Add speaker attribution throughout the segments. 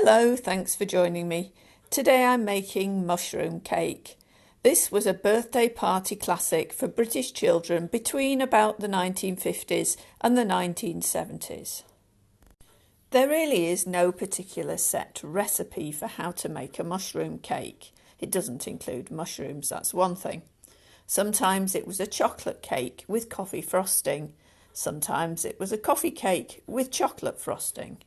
Speaker 1: Hello, thanks for joining me. Today I'm making mushroom cake. This was a birthday party classic for British children between about the 1950s and the 1970s. There really is no particular set recipe for how to make a mushroom cake. It doesn't include mushrooms, that's one thing. Sometimes it was a chocolate cake with coffee frosting. Sometimes it was a coffee cake with chocolate frosting.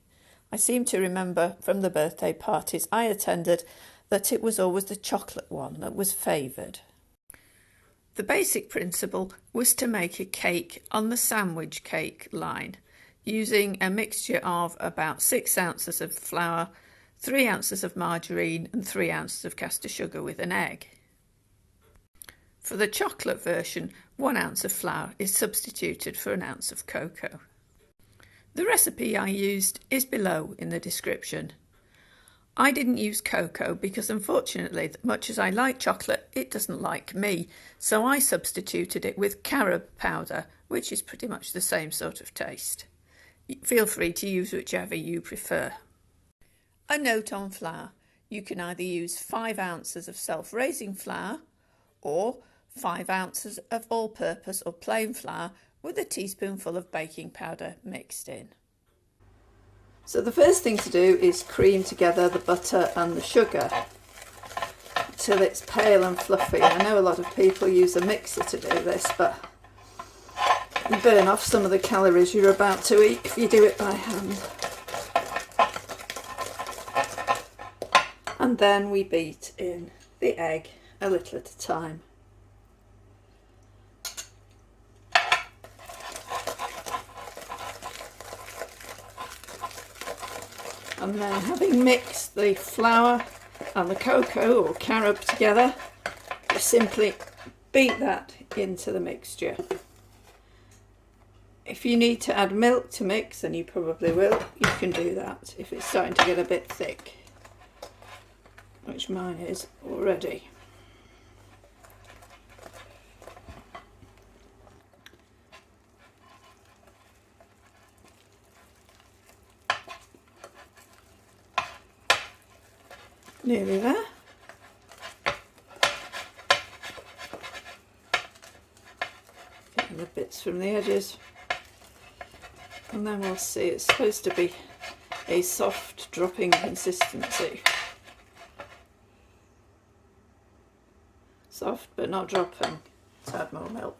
Speaker 1: I seem to remember from the birthday parties I attended that it was always the chocolate one that was favoured. The basic principle was to make a cake on the sandwich cake line, using a mixture of about 6 ounces of flour, 3 ounces of margarine and 3 ounces of caster sugar with an egg. For the chocolate version, 1 ounce of flour is substituted for an ounce of cocoa. The recipe I used is below in the description. I didn't use cocoa because unfortunately, much as I like chocolate, it doesn't like me, so I substituted it with carob powder, which is pretty much the same sort of taste. Feel free to use whichever you prefer. A note on flour. You can either use 5 ounces of self-raising flour or 5 ounces of all-purpose or plain flour with a teaspoonful of baking powder mixed in. So the first thing to do is cream together the butter and the sugar till it's pale and fluffy. I know a lot of people use a mixer to do this, but you burn off some of the calories you're about to eat if you do it by hand. And then we beat in the egg a little at a time. And then, having mixed the flour and the cocoa or carob together, you simply beat that into the mixture. If you need to add milk to mix, and you probably will, you can do that if it's starting to get a bit thick, which mine is already. Nearly there. Getting the bits from the edges. And then we'll see, it's supposed to be a soft dropping consistency. Soft but not dropping. Let's add more milk.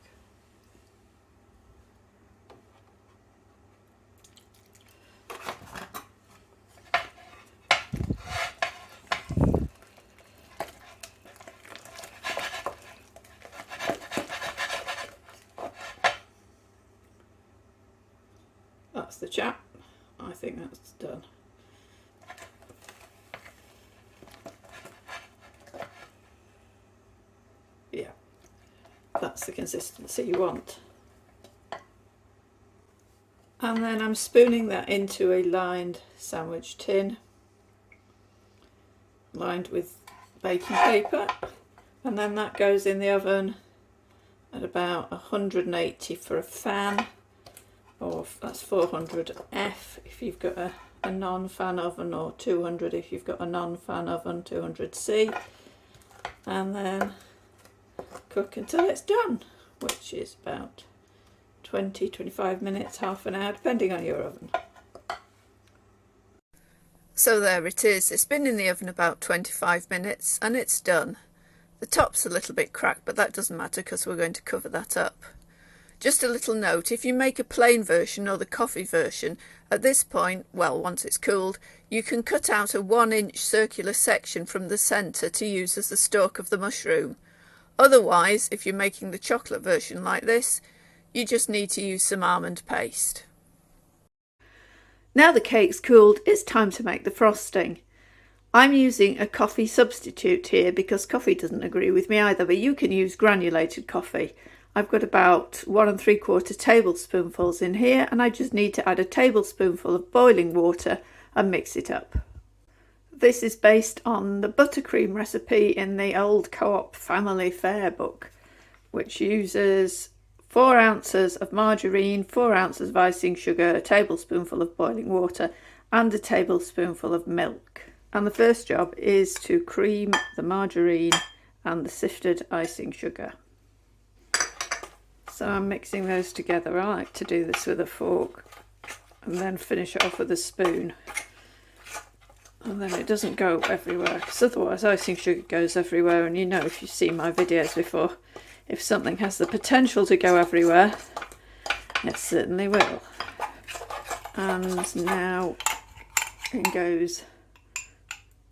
Speaker 1: That's the chap. I think that's done. Yeah, that's the consistency you want. And then I'm spooning that into a lined sandwich tin, lined with baking paper, and then that goes in the oven at about 180 for a fan. Or that's 400F if you've got a non-fan oven, or 200 if you've got a non-fan oven, 200C, and then cook until it's done, which is about 20-25 minutes, half an hour, depending on your oven. So there it is. It's been in the oven about 25 minutes and it's done. The top's a little bit cracked, but that doesn't matter because we're going to cover that up. Just a little note, if you make a plain version or the coffee version, at this point, well, once it's cooled, you can cut out a 1-inch circular section from the centre to use as the stalk of the mushroom. Otherwise, if you're making the chocolate version like this, you just need to use some almond paste. Now the cake's cooled, it's time to make the frosting. I'm using a coffee substitute here because coffee doesn't agree with me either, but you can use granulated coffee. I've got about 1 3/4 tablespoonfuls in here, and I just need to add a tablespoonful of boiling water and mix it up. This is based on the buttercream recipe in the old Co-op Family Fare book, which uses 4 ounces of margarine, 4 ounces of icing sugar, a tablespoonful of boiling water, and a tablespoonful of milk. And the first job is to cream the margarine and the sifted icing sugar. So I'm mixing those together. I like to do this with a fork and then finish it off with a spoon. And then it doesn't go everywhere, because otherwise icing sugar goes everywhere, and you know, if you've seen my videos before, if something has the potential to go everywhere, it certainly will. And now in goes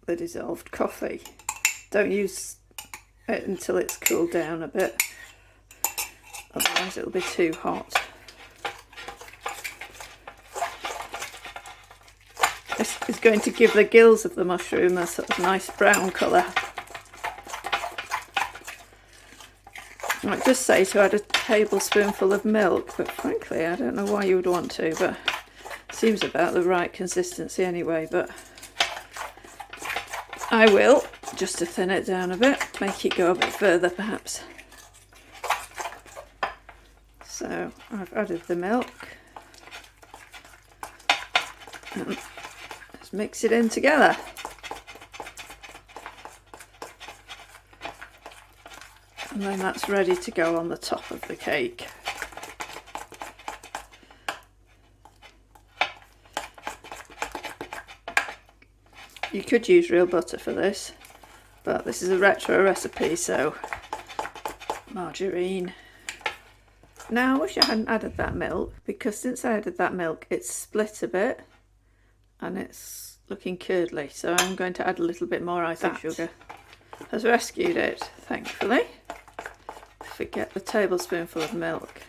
Speaker 1: the dissolved coffee. Don't use it until it's cooled down a bit, otherwise it'll be too hot. This is going to give the gills of the mushroom a sort of nice brown colour. I might just say to add a tablespoonful of milk, but frankly I don't know why you would want to, but it seems about the right consistency anyway. But I will, just to thin it down a bit, make it go a bit further perhaps. So I've added the milk. And let's mix it in together. And then that's ready to go on the top of the cake. You could use real butter for this, but this is a retro recipe, so margarine. Now I wish I hadn't added that milk, because since I added that milk it's split a bit and it's looking curdly, so I'm going to add a little bit more icing sugar. Has rescued it, thankfully. Forget the tablespoonful of milk.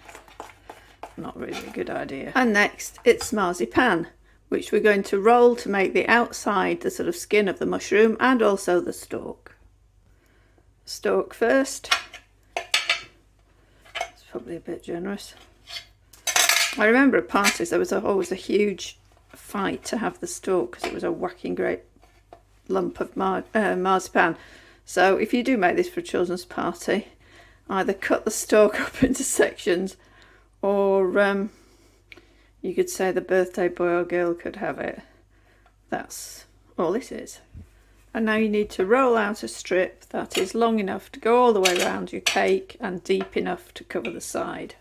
Speaker 1: Not really a good idea. And next it's marzipan, which we're going to roll to make the outside, the sort of skin of the mushroom, and also the stalk. Stalk first. It's probably a bit generous. I remember at parties there was always a huge fight to have the stalk because it was a whacking great lump of marzipan. So if you do make this for a children's party, either cut the stalk up into sections, or you could say the birthday boy or girl could have it. That's all it is. And now you need to roll out a strip that is long enough to go all the way around your cake and deep enough to cover the side.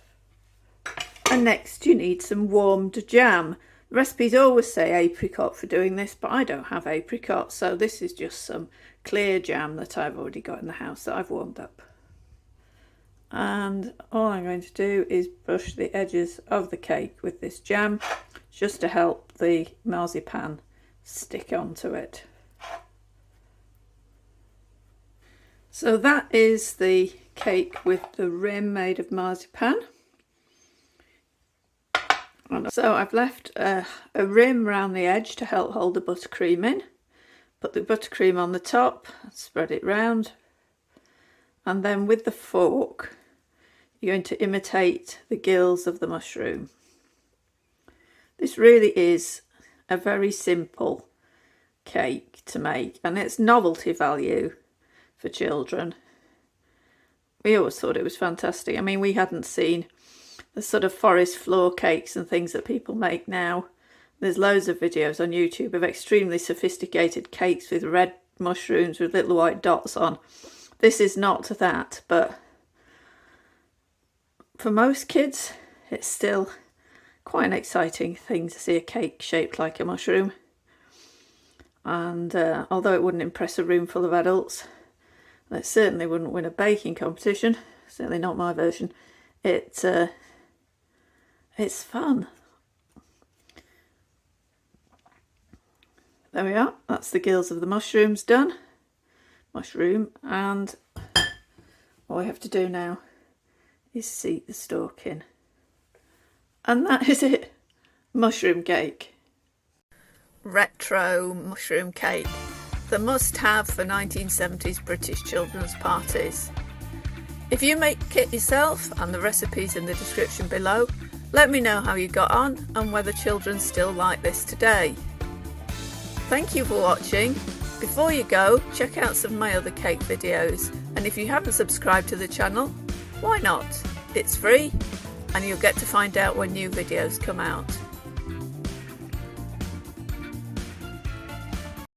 Speaker 1: And next you need some warmed jam. The recipes always say apricot for doing this, but I don't have apricot, so this is just some clear jam that I've already got in the house that I've warmed up. And all I'm going to do is brush the edges of the cake with this jam, just to help the marzipan stick onto it. So that is the cake with the rim made of marzipan. So I've left a rim around the edge to help hold the buttercream in. Put the buttercream on the top, spread it round, and then with the fork you're going to imitate the gills of the mushroom. This really is a very simple cake to make, and it's novelty value for children. We always thought it was fantastic. I mean, we hadn't seen the sort of forest floor cakes and things that people make now. There's loads of videos on YouTube of extremely sophisticated cakes with red mushrooms with little white dots on. This is not that, but for most kids it's still quite an exciting thing to see a cake shaped like a mushroom. And although it wouldn't impress a room full of adults, it certainly wouldn't win a baking competition, certainly not my version, it's fun. There we are, that's the gills of the mushrooms done. And all we have to do now is seat the stalk in. And that is it. Mushroom cake. Retro mushroom cake. The must-have for 1970s British children's parties. If you make it yourself, and the recipe's in the description below, let me know how you got on and whether children still like this today. Thank you for watching. Before you go, check out some of my other cake videos, and if you haven't subscribed to the channel, why not? It's free and you'll get to find out when new videos come out.